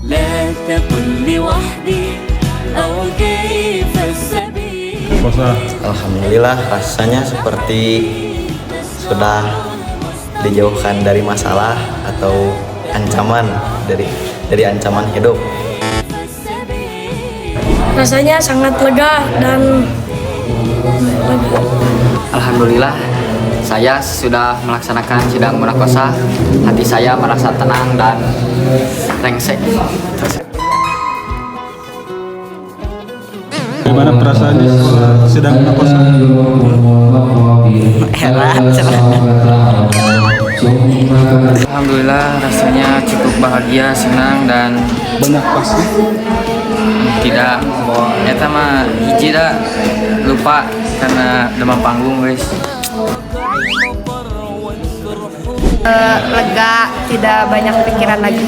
لا تقل لوحدي أو كيف السبيل. Alhamdulillah, rasanya seperti sudah dijauhkan dari masalah atau ancaman dari ancaman hidup. Rasanya sangat lega dan Alhamdulillah, saya sudah melaksanakan sidang munakosa. Hati saya merasa tenang dan rengsek. Bagaimana perasaan di sidang munakosa? Alhamdulillah, rasanya cukup bahagia, senang dan Banyak pasti. tidak eta mah hiji dah lupa karena demam panggung guys. lega, tidak banyak pikiran lagi.